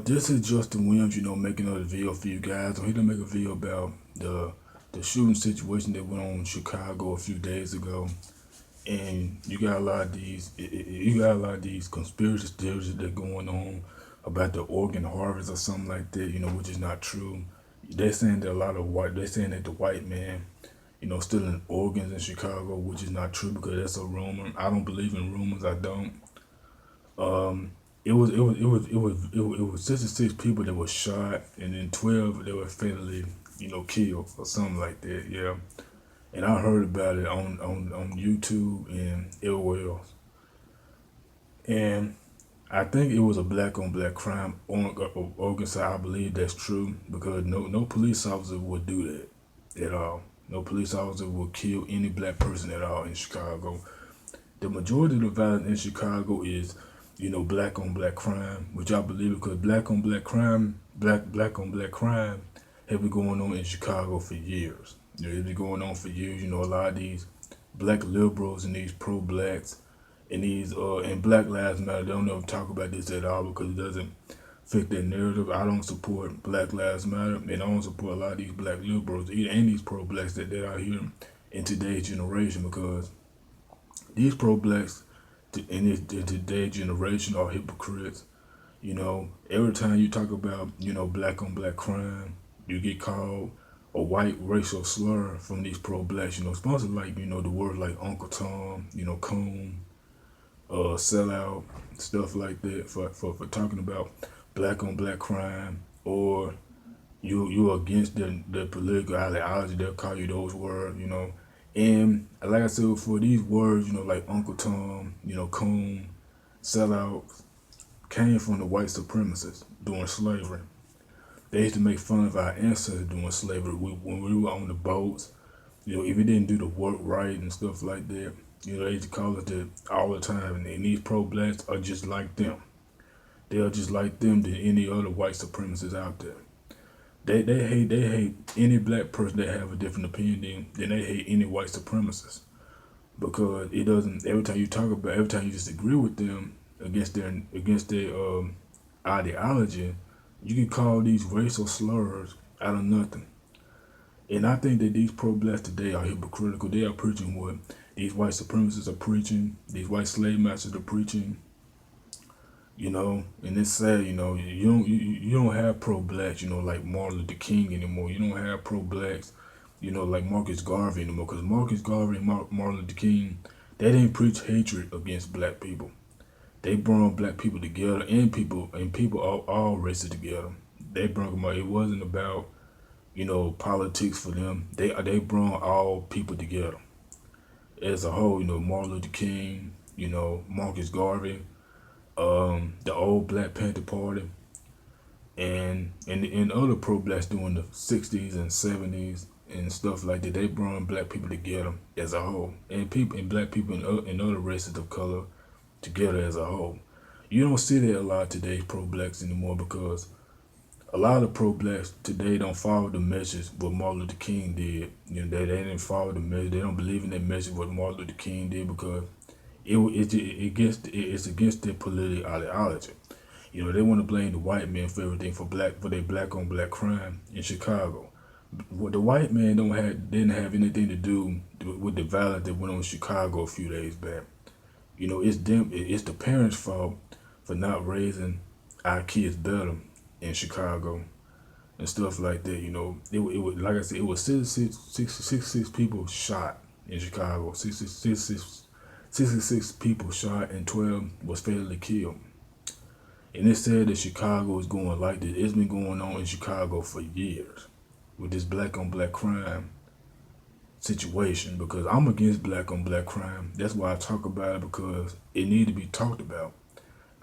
This is Justin Williams, making another video for you guys. I'm here to make a video about the shooting situation that went on in Chicago a few days ago. And you got a lot of these conspiracy theories that are going on about the organ harvest or something like that, which is not true. They're saying that they're saying that the white man, stealing organs in Chicago, which is not true because that's a rumor. I don't believe in rumors. I don't. It was 66 people that were shot, and then 12 that were fatally, killed or something like that. Yeah, and I heard about it on YouTube and everywhere else. And I think it was a black on black crime organized. I believe that's true because no police officer would do that at all. No police officer would kill any black person at all in Chicago. The majority of the violence in Chicago is, black on black crime, which I believe because black on black crime have been going on in Chicago for years. It's been going on for years. A lot of these black liberals and these pro-blacks and these and Black Lives Matter, they don't ever talk about this at all because it doesn't fit their narrative. I don't support Black Lives Matter, and I don't support a lot of these black liberals and these pro-blacks that are here in today's generation because these pro-blacks in today's generation are hypocrites. Every time you talk about, black on black crime, you get called a white racial slur from these pro-blacks, sponsored like, the words like Uncle Tom, coon, sellout, stuff like that for talking about black on black crime, or you're against the political ideology, they'll call you those words. And like I said before, these words, like Uncle Tom, coon, sellout, came from the white supremacists during slavery. They used to make fun of our ancestors during slavery when we were on the boats. If you didn't do the work right and stuff like that, they used to call us that all the time. And these pro-blacks are just like them. They are just like them than any other white supremacists out there. They hate any black person that have a different opinion than they hate any white supremacist because it doesn't. Every time you disagree with them against their ideology, you can call these racial slurs out of nothing. And I think that these pro-blacks today are hypocritical. They are preaching what these white supremacists are preaching, these white slave masters are preaching. And it's sad, you don't have pro-blacks, like Martin Luther King anymore. You don't have pro-blacks, like Marcus Garvey anymore. Because Marcus Garvey and Martin Luther King, they didn't preach hatred against black people. They brought black people together and people all races together. They brought them out. It wasn't about, politics for them. They brought all people together as a whole. Martin Luther King, Marcus Garvey, the old Black Panther Party, and other pro-blacks during the 60s and 70s and stuff like that. They brought black people together as a whole, and black people and other races of color together as a whole. You don't see that a lot of today's pro-blacks anymore because a lot of pro-blacks today don't follow the message what Martin Luther King did. They didn't follow the message. They don't believe in that message what Martin Luther King did because it's against their political ideology. They want to blame the white man for everything for their black on black crime in Chicago. What the white man didn't have anything to do with the violence that went on in Chicago a few days back. It's the parents' fault for not raising our kids better in Chicago and stuff like that. It was like I said, it was 66 people shot in Chicago. 66 people shot and 12 was fatally killed. And it said that Chicago is going like this. It's been going on in Chicago for years with this black on black crime situation because I'm against black on black crime. That's why I talk about it because it needs to be talked about.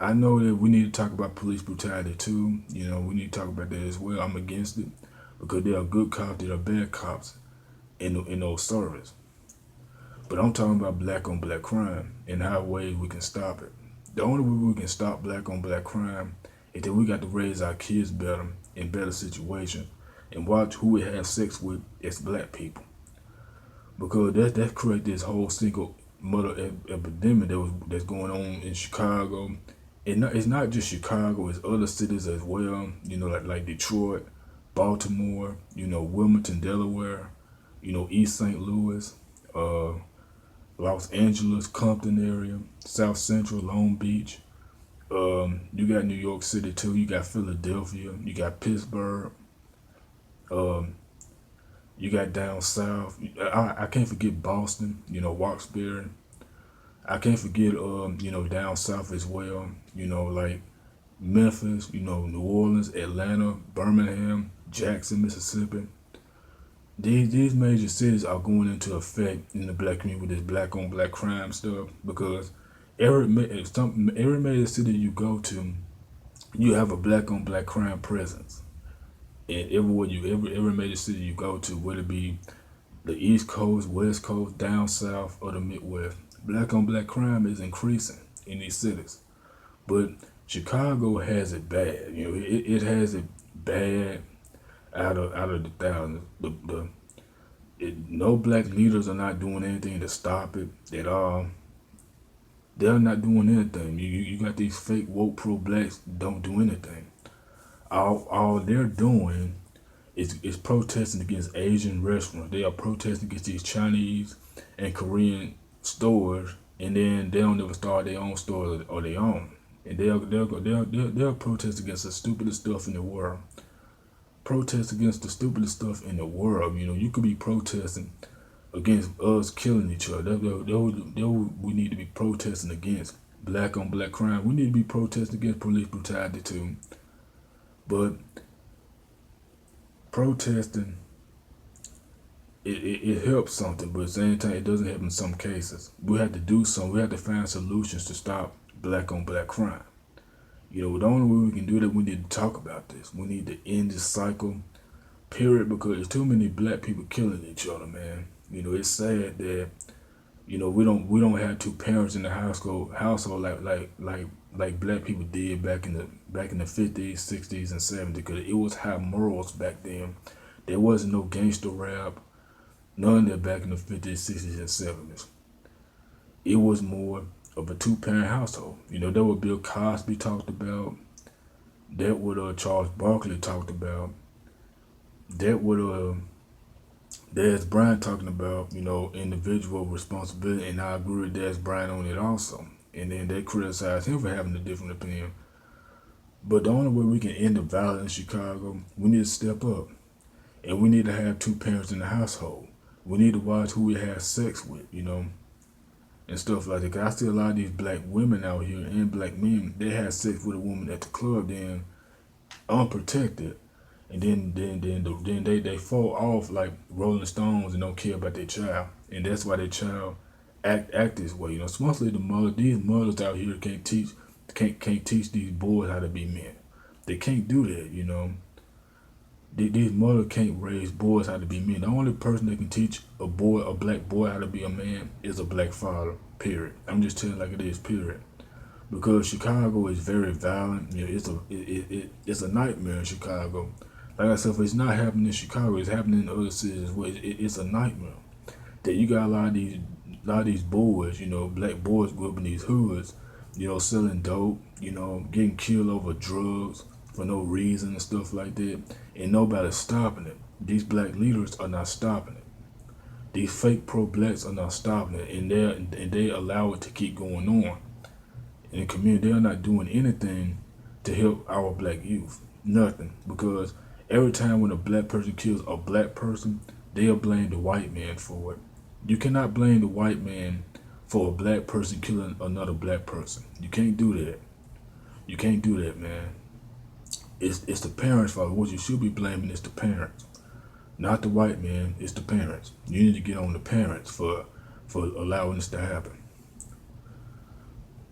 I know that we need to talk about police brutality too. We need to talk about that as well. I'm against it because there are good cops, there are bad cops in those service. But I'm talking about black on black crime and how ways we can stop it. The only way we can stop black on black crime is that we got to raise our kids better in better situations and watch who we have sex with as black people. Because that created this whole single murder epidemic that's going on in Chicago it's not just Chicago, it's other cities as well, like Detroit, Baltimore, Wilmington, Delaware, East St. Louis, uh, Los Angeles, Compton area, South Central, Long Beach. You got New York City too. You got Philadelphia. You got Pittsburgh. Um, you got down south. I can't forget Boston. Roxbury. I can't forget down south as well. Like Memphis. New Orleans, Atlanta, Birmingham, Jackson, Mississippi. These major cities are going into effect in the black community with this black on black crime stuff because every major city you go to, you have a black on black crime presence. And every major city you go to, whether it be the East Coast, West Coast, down south, or the Midwest, black on black crime is increasing in these cities. But Chicago has it bad. It has it bad out of the thousands. No black leaders are not doing anything to stop it at all. They're not doing anything. You got these fake woke pro blacks don't do anything. All they're doing is protesting against Asian restaurants. They are protesting against these Chinese and Korean stores, and then they don't ever start their own stores or their own. And they'll protest against the stupidest stuff in the world. Protest against the stupidest stuff in the world. You could be protesting against us killing each other. We need to be protesting against black on black crime. We need to be protesting against police brutality too. But protesting, it helps something, but at the same time, it doesn't help in some cases. We have to do something. We have to find solutions to stop black on black crime. The only way we can do that, we need to talk about this. We need to end this cycle, period, because there's too many black people killing each other, man. It's sad that, we don't have two parents in the household like black people did back in the 50s, 60s, and 70s, because it was high morals back then. There wasn't no gangster rap, none of that back in the 50s, 60s, and 70s. It was more of a two-parent household. That what Bill Cosby talked about. That what Charles Barkley talked about. That what Des Bryant talking about, individual responsibility, and I agree with Des Bryant on it also. And then they criticize him for having a different opinion. But the only way we can end the violence in Chicago, we need to step up. And we need to have two parents in the household. We need to watch who we have sex with, and stuff like that. 'Cause I see a lot of these black women out here and black men, they have sex with a woman at the club, then unprotected. And then they fall off like Rolling Stones and don't care about their child. And that's why their child act this way. It's mostly the mother. These mothers out here can't teach these boys how to be men. They can't do that, These mothers can't raise boys how to be men. The only person that can teach a black boy how to be a man is a black father, period. I'm just telling like it is, period. Because Chicago is very violent. It's a nightmare in Chicago. Like I said, if it's not happening in Chicago, it's happening in other cities as well. It's a nightmare. That you got a lot of these boys, black boys grew up in these hoods, selling dope, getting killed over drugs for no reason and stuff like that. And nobody's stopping it. These black leaders are not stopping it. These fake pro-blacks are not stopping it, and they allow it to keep going on. In the community, they're not doing anything to help our black youth. Nothing. Because every time when a black person kills a black person, they'll blame the white man for it. You cannot blame the white man for a black person killing another black person. You can't do that. You can't do that, man. It's the parents' fault. What you should be blaming is the parents, not the white man. It's the parents. You need to get on the parents for allowing this to happen.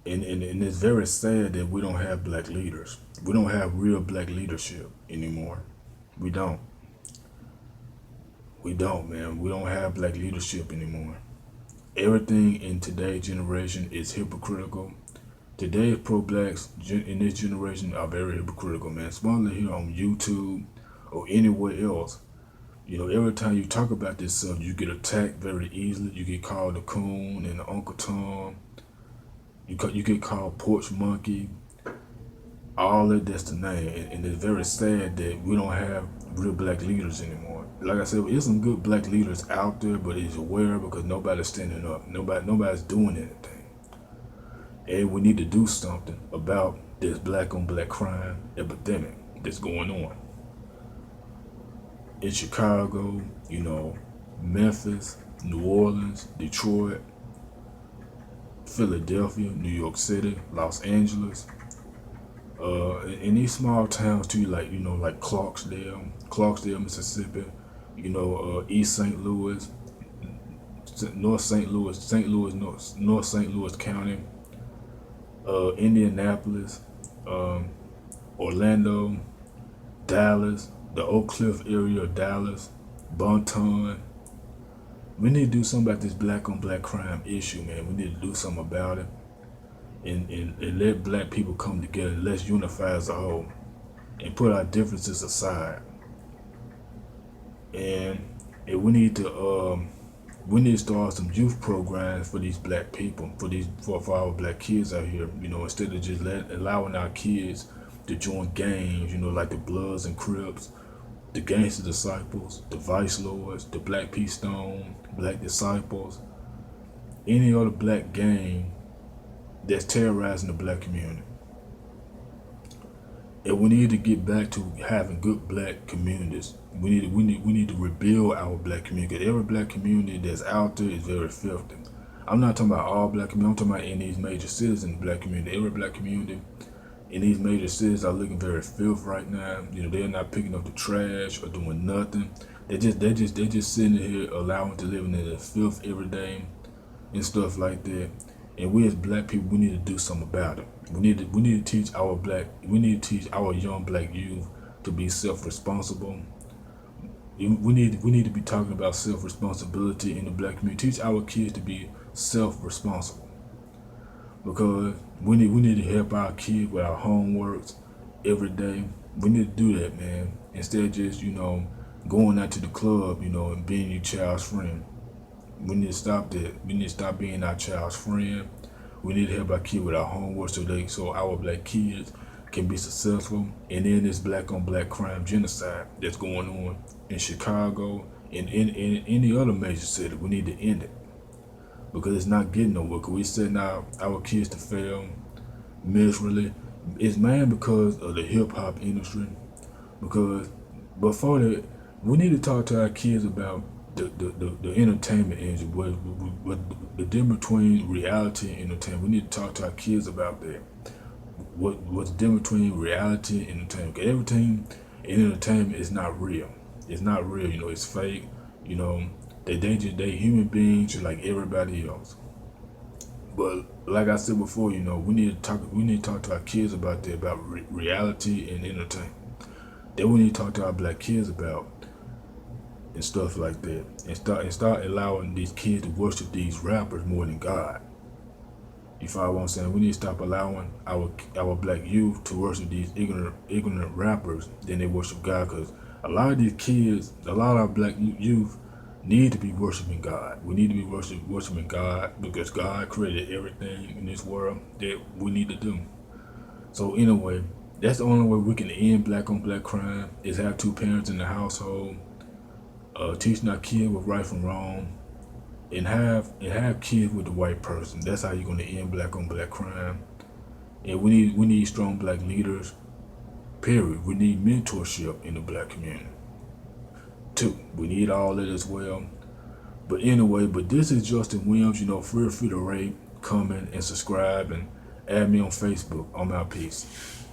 And it's very sad that we don't have black leaders. We don't have real black leadership anymore. We don't. We don't, man. We don't have black leadership anymore. Everything in today's generation is hypocritical. Today's pro-blacks in this generation are very hypocritical, man. Especially here on YouTube or anywhere else. Every time you talk about this stuff, you get attacked very easily. You get called a coon and an Uncle Tom. You get called porch monkey. All that's the name, and it's very sad that we don't have real black leaders anymore. Like I said, there's some good black leaders out there, but it's aware because nobody's standing up. Nobody's doing anything. And we need to do something about this black on black crime epidemic that's going on in Chicago, Memphis, New Orleans, Detroit, Philadelphia, New York City, Los Angeles, in these small towns too, like Clarksdale, Mississippi, East St. Louis, North St. Louis, North St. Louis County, Indianapolis, Orlando, Dallas, the Oak Cliff area of Dallas, Bonton. We need to do something about this black on black crime issue, man. We need to do something about it. And let black people come together. Let's unify as a whole and put our differences aside. And we need to start some youth programs for these black people, for our black kids out here. Instead of just allowing our kids to join gangs, like the Bloods and Crips, the Gangster Disciples, the Vice Lords, the Black P Stone, Black Disciples, any other black gang that's terrorizing the black community. And we need to get back to having good black communities. We need to rebuild our black community. Every black community that's out there is very filthy. I'm not talking about all black communities. I'm talking about in these major cities in the black community. Every black community in these major cities are looking very filthy right now. They're not picking up the trash or doing nothing. They're just sitting here allowing to live in the filth every day and stuff like that. And we as black people, we need to do something about it. We need to teach our young black youth to be self-responsible. We need to be talking about self-responsibility in the black community. Teach our kids to be self-responsible, because we need to help our kids with our homeworks every day. We need to do that, man. Instead of just going out to the club, and being your child's friend. We need to stop that. We need to stop being our child's friend. We need to help our kids with our homework so our black kids can be successful. And then this black on black crime genocide that's going on in Chicago and in any other major city, we need to end it, because it's not getting nowhere. Because we setting our kids to fail miserably. It's because of the hip hop industry. Because before that, we need to talk to our kids about the entertainment industry, what the difference between reality and entertainment. We need to talk to our kids about that. What's the difference between reality and entertainment? Because everything in entertainment is not real. It's not real. It's fake. They human beings just like everybody else. But like I said before, we need to talk to our kids about that, about reality and entertainment. Then we need to talk to our black kids about and stuff like that, and start allowing these kids to worship these rappers more than God. You follow what I'm saying? We need to stop allowing our black youth to worship these ignorant rappers than they worship God, because a lot of these kids, a lot of our black youth need to be worshiping God. We need to be worshiping God, because God created everything in this world that we need to do. So anyway, that's the only way we can end black on black crime, is have two parents in the household, teaching our kids what right from wrong, and have kids with the white person. That's how you're gonna end black on black crime. And we need strong black leaders. Period. We need mentorship in the black community. Two, we need all that as well. But anyway, this is Justin Williams. Feel free to rate, comment, and subscribe, and add me on Facebook. I'm out. Peace.